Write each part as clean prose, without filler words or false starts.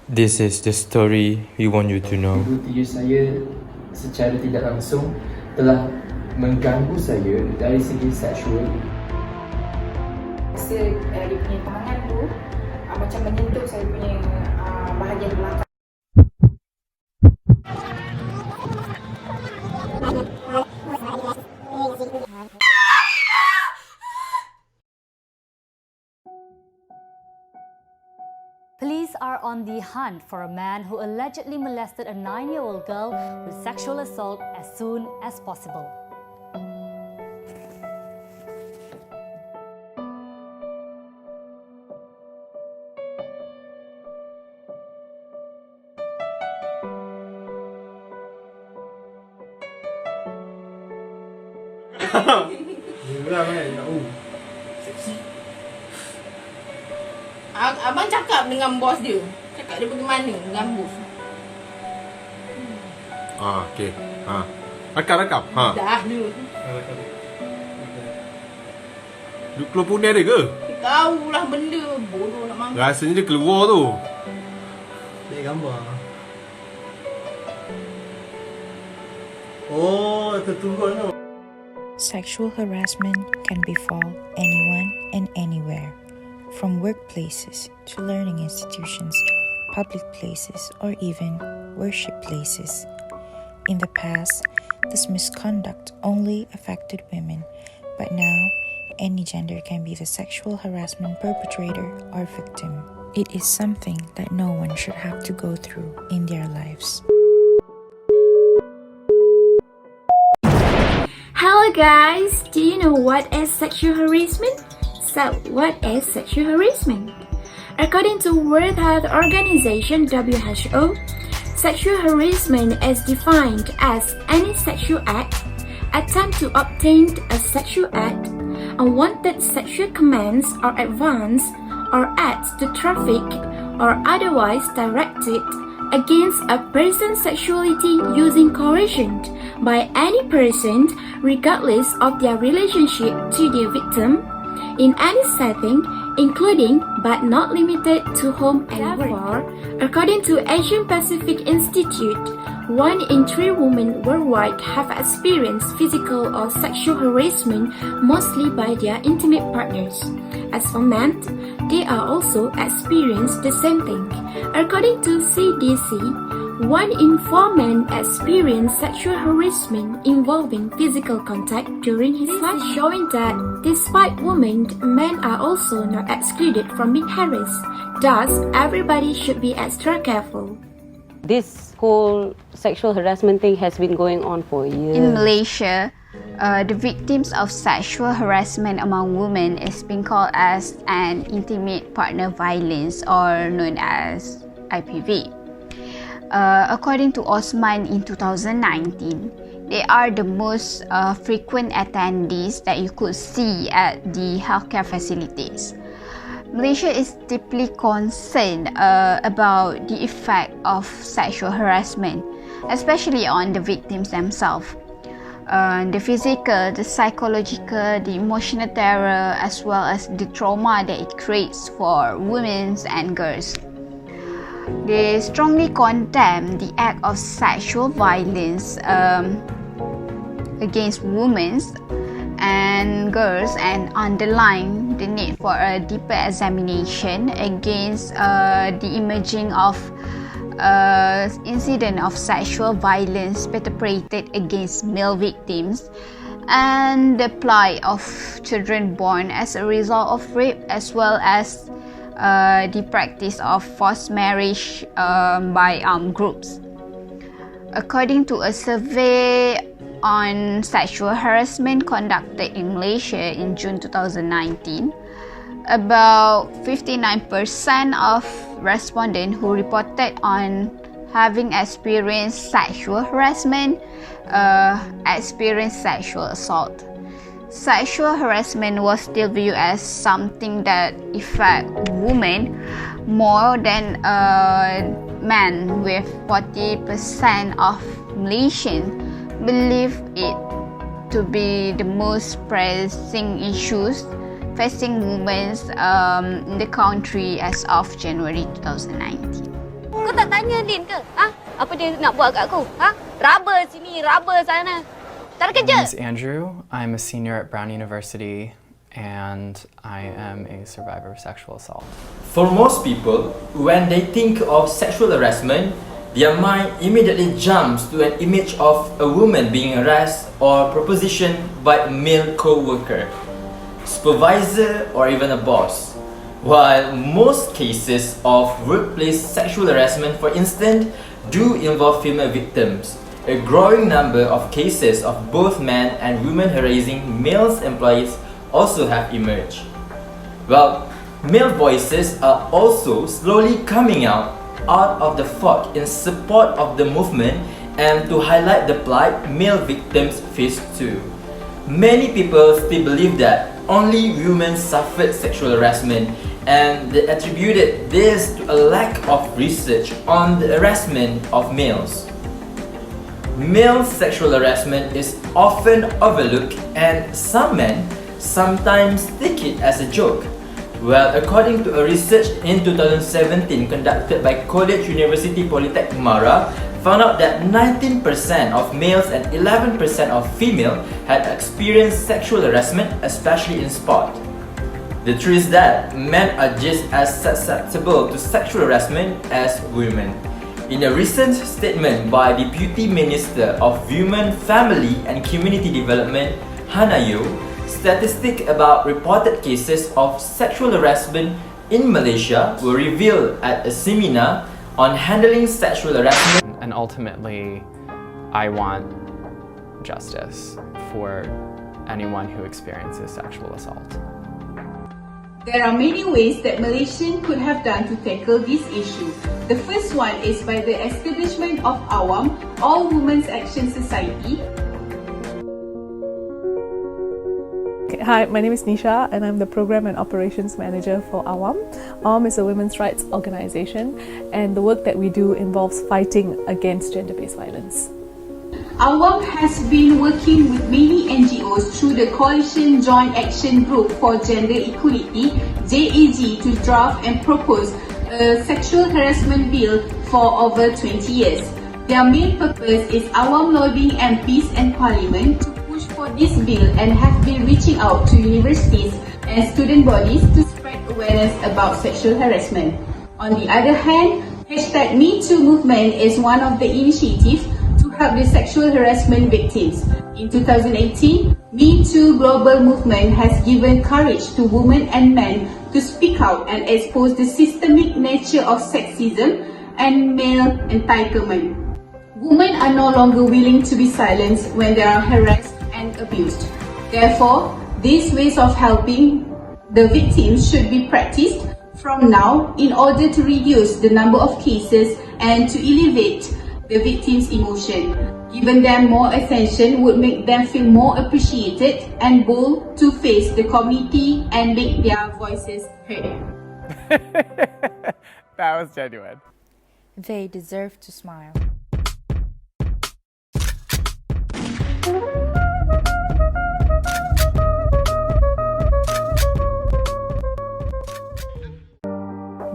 This is the story we want you to know. Ibu tiri saya secara tidak langsung telah mengganggu saya dari segi seksual. Rasa dia punya tangan tu macam menyentuh saya punya bahagian belakang. Police are on the hunt for a man who allegedly molested a 9-year-old girl with sexual assault as soon as possible. Abang cakap dengan bos dia. Cakap dia bagaimana dengan bos. Okey. Rakam. Dah dulu. Dia keluar pun dia ada ke? Tahulah benda bodoh nak mampus. Rasanya dia keluar tu. Dia gambar. Oh, tertunggu tu. Sexual harassment can befall anyone and anywhere, from workplaces to learning institutions, public places, or even worship places. In the past, this misconduct only affected women, but now any gender can be the sexual harassment perpetrator or victim. It is something that no one should have to go through in their lives. Hello guys, do you know what is sexual harassment? So, what is sexual harassment? According to World Health Organization (WHO), sexual harassment is defined as any sexual act, attempt to obtain a sexual act, unwanted sexual commands or advance or acts to traffic or otherwise directed against a person's sexuality using coercion by any person regardless of their relationship to the victim in any setting, including but not limited to home and work. According to Asian Pacific Institute, 1 in 3 women worldwide have experienced physical or sexual harassment, mostly by their intimate partners. As for men, they are also experience the same thing. According to CDC, 1 in 4 men experience sexual harassment involving physical contact during his life, showing that despite women, men are also not excluded from being harassed. Thus, everybody should be extra careful. This whole sexual harassment thing has been going on for years. In Malaysia, the victims of sexual harassment among women is being called as an intimate partner violence, or known as IPV. According to Osman in 2019, they are the most frequent attendees that you could see at the healthcare facilities. Malaysia is deeply concerned about the effect of sexual harassment, especially on the victims themselves. The physical, the psychological, the emotional terror, as well as the trauma that it creates for women and girls. They strongly condemn the act of sexual violence against women and girls, and underline the need for a deeper examination against the emerging of incident of sexual violence perpetrated against male victims, and the plight of children born as a result of rape, as well as the practice of forced marriage by armed groups. According to a survey on sexual harassment conducted in Malaysia in June 2019, about 59% of respondents who reported on having experienced sexual harassment experienced sexual assault. Sexual harassment was still viewed as something that affects women more than men, with 40% of Malaysians believe it to be the most pressing issues facing women in the country as of January 2019. tanya Lin ke? Ha? Apa dia nak buat kat aku? Ha? Raba sini, raba sana. Tak ada kerja. My name is Andrew. I'm a senior at Brown University and I am a survivor of sexual assault. For most people, when they think of sexual harassment, their mind immediately jumps to an image of a woman being harassed or propositioned by a male co-worker, supervisor, or even a boss. While most cases of workplace sexual harassment, for instance, do involve female victims, a growing number of cases of both men and women harassing male employees also have emerged. Well, male voices are also slowly coming out of the fog in support of the movement and to highlight the plight male victims face too. Many people still believe that only women suffered sexual harassment, and they attributed this to a lack of research on the harassment of males. Male sexual harassment is often overlooked, and some men sometimes take it as a joke. Well, according to a research in 2017 conducted by College University Polytechnic Mara, found out that 19% of males and 11% of females had experienced sexual harassment, especially in sport. The truth is that men are just as susceptible to sexual harassment as women. In a recent statement by Deputy Minister of Women, Family and Community Development, Hanayo, statistics about reported cases of sexual harassment in Malaysia were revealed at a seminar on handling sexual harassment. And ultimately, I want justice for anyone who experiences sexual assault. There are many ways that Malaysians could have done to tackle this issue. The first one is by the establishment of AWAM, All Women's Action Society. Hi, my name is Nisha and I'm the Program and Operations Manager for AWAM. AWAM is a women's rights organisation and the work that we do involves fighting against gender-based violence. AWAM has been working with many NGOs through the Coalition Joint Action Group for Gender Equality, JAG, to draft and propose a sexual harassment bill for over 20 years. Their main purpose is AWAM lobbying MPs and Parliament to push for this bill and have been reaching out to universities and student bodies to spread awareness about sexual harassment. On the other hand, #MeToo movement is one of the initiatives to help the sexual harassment victims. In 2018, MeToo global movement has given courage to women and men to speak out and expose the systemic nature of sexism and male entitlement. Women are no longer willing to be silenced when they are harassed and abused. Therefore, these ways of helping the victims should be practiced from now in order to reduce the number of cases and to elevate the victims' emotion. Giving them more attention would make them feel more appreciated and bold to face the community and make their voices heard. That was genuine. They deserve to smile.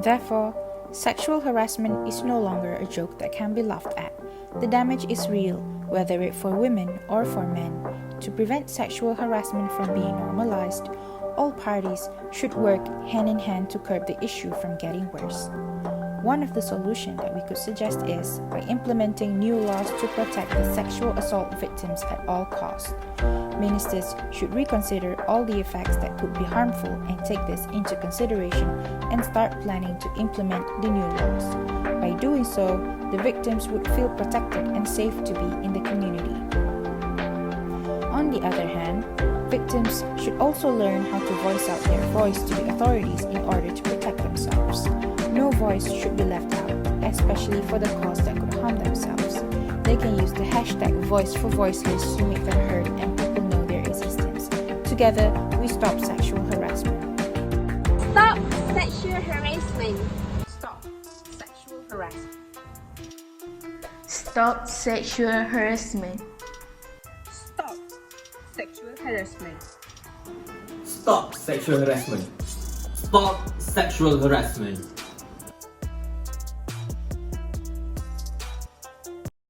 Therefore, sexual harassment is no longer a joke that can be laughed at. The damage is real, whether it for women or for men. To prevent sexual harassment from being normalized, all parties should work hand in hand to curb the issue from getting worse. One of the solutions that we could suggest is by implementing new laws to protect the sexual assault victims at all costs. Ministers should reconsider all the effects that could be harmful and take this into consideration and start planning to implement the new laws. By doing so, the victims would feel protected and safe to be in the community. On the other hand, victims should also learn how to voice out their voice to the authorities in order to protect themselves. No voice should be left out, especially for the cause that could harm themselves. They can use the hashtag #VoiceForVoiceless to make them heard and people know their existence. Together, we stop sexual harassment. Stop sexual harassment. Stop sexual harassment. Stop sexual harassment. Stop sexual harassment. Stop sexual harassment. Stop sexual harassment.